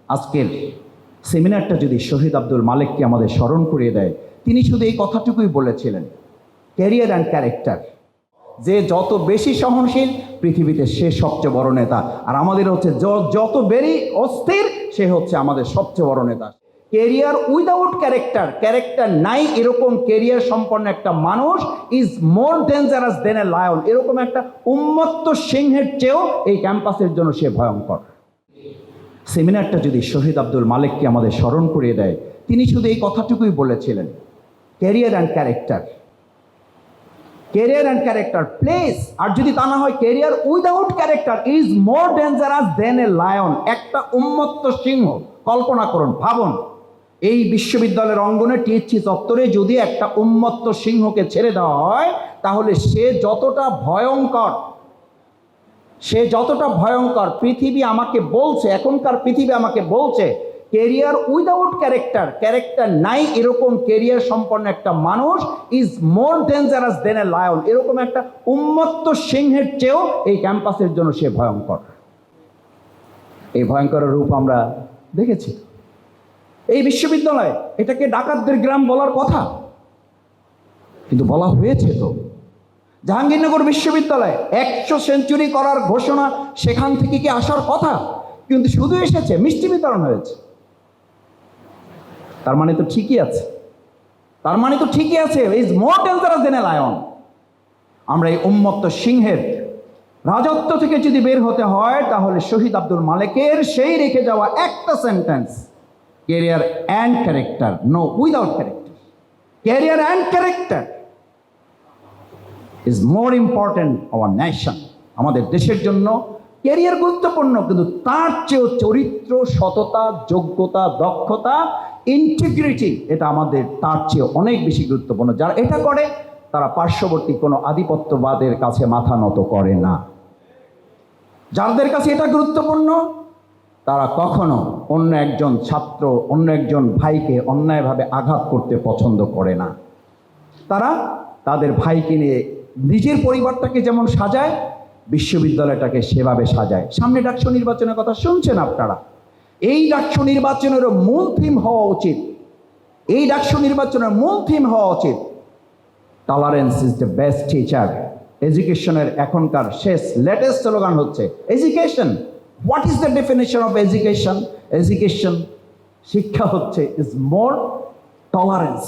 আজকের সেমিনারটা যদি শহীদ আব্দুল মালেককে আমাদের স্মরণ করিয়ে দেয়, তিনি শুধু এই কথাটুকুই বলেছিলেন, ক্যারিয়ার অ্যান্ড ক্যারেক্টার। যে যত বেশি সহনশীল পৃথিবীতে সে সবচেয়ে বড় নেতা, আর আমাদের হচ্ছে যত বেশি অস্থির সে হচ্ছে আমাদের সবচেয়ে বড় নেতা। ক্যারিয়ার উইদাউট ক্যারেক্টার, ক্যারেক্টার নাই এরকম ক্যারিয়ার সম্পন্ন একটা মানুষ is more dangerous than a lion. এরকম একটা উন্মত্ত সিংহের চেয়েও এই ক্যাম্পাসের জন্য সে ভয়ঙ্কর। সেমিনারটা যদি শহীদ আব্দুল মালেককে আমাদের স্মরণ করিয়ে দেয়, তিনি শুধু এই কথাটুকুই বলেছিলেন, career and character. Career and character place, আর যদি তা না হয় career without character is more dangerous than a lion. একটা উন্মত্ত সিংহ, কল্পনা করুন, ভাবুন, এই বিশ্ববিদ্যালয়ের অঙ্গনে টিএসসি চত্বরে যদি একটা উন্মত্ত সিংহকে ছেড়ে দেওয়া হয়, তাহলে সে যতটা ভয়ঙ্কর পৃথিবী আমাকে বলছে, এখনকার পৃথিবী আমাকে বলছে, ক্যারিয়ার উইদাউট ক্যারেক্টার, ক্যারেক্টার নাই এরকম ক্যারিয়ার সম্পন্ন একটা মানুষ is more dangerous than a lion. এরকম একটা উন্মত্ত সিংহের চেয়েও এই ক্যাম্পাসের জন্য সে ভয়ঙ্কর। এই ভয়ঙ্কর রূপ আমরা দেখেছি। এই বিশ্ববিদ্যালয়, এটাকে ডাকাতদের গ্রাম বলার কথা, কিন্তু বলা হয়েছে তো। জাহাঙ্গীরনগর বিশ্ববিদ্যালয় 100 সেঞ্চুরি করার ঘোষণা সেখান থেকে কি আসার কথা, কিন্তু শুধু এসেছে, মিষ্টি বিতরণ হয়েছে। তার মানে তো ঠিকই আছে, is more dangerous than a lion. আমরা এই উন্মত্ত সিংহের রাজত্ব থেকে যদি বের হতে হয়, তাহলে শহীদ আব্দুল মালেকের সেই রেখে যাওয়া একটা sentence, career and character, no without character, career and character is more important our nation. আমাদের দেশের জন্য ক্যারিয়ার গুরুত্বপূর্ণ, কিন্তু তার চেয়েও চরিত্র, সততা, যোগ্যতা, দক্ষতা, ইন্টিগ্রিটি, এটা আমাদের তার চেয়ে অনেক বেশি গুরুত্বপূর্ণ। যারা এটা করে তারা পার্শ্ববর্তী কোনো আধিপত্যবাদের কাছে মাথা নত করে না। যাদের কাছে এটা গুরুত্বপূর্ণ, তারা কখনো অন্য একজন ছাত্র, অন্য একজন ভাইকে অন্যায়ভাবে আঘাত করতে পছন্দ করে না। তারা তাদের ভাইকে নিয়ে নিজের পরিবারটাকে যেমন সাজায়, বিশ্ববিদ্যালয়টাকে সেভাবে সাজায়। সামনে ডাকসু নির্বাচনের কথা শুনছেন আপনারা। এই ডাকসু নির্বাচনেরও মূল থিম হওয়া উচিত, tolerance is the best teacher. এডুকেশনের এখনকার লেটেস্ট স্লোগান হচ্ছে education. What is the definition of education? Education, শিক্ষা হচ্ছে is more tolerance.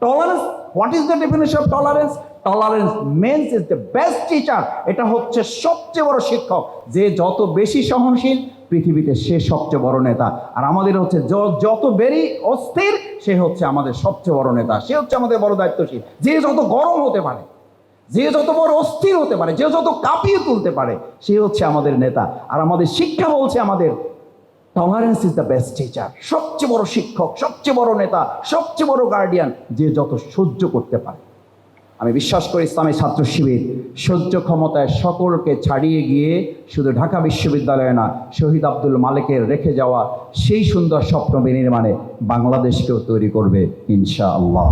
Tolerance, what is the definition of tolerance? Tolerance means is the best teacher. এটা হচ্ছে সবচেয়ে বড় শিক্ষক। যে যত বেশি সহনশীল পৃথিবীতে সে সবচেয়ে বড় নেতা, আর আমাদের হচ্ছে যত বেশি অস্থির সে হচ্ছে আমাদের সবচেয়ে বড় নেতা, সে হচ্ছে আমাদের বড় দায়িত্বশীল। যে যত গরম হতে পারে, যে যত বড় অস্থির হতে পারে, যে যত কাঁপিয়ে তুলতে পারে, সে হচ্ছে আমাদের নেতা। আর আমাদের শিক্ষা বলছে আমাদের tolerance is the best teacher. সবচেয়ে বড় শিক্ষক, সবচেয়ে বড় নেতা, সবচেয়ে বড় গার্ডিয়ান, যে যত সহ্য করতে পারে। আমি বিশ্বাস করি ইসলামী ছাত্র শিবির সহ্য ক্ষমতায় সকলকে ছাড়িয়ে গিয়ে শুধু ঢাকা বিশ্ববিদ্যালয়ে না, শহীদ আব্দুল মালেকের রেখে যাওয়া সেই সুন্দর স্বপ্ন বিনির্মাণে বাংলাদেশকেও তৈরি করবে ইনশাআল্লাহ।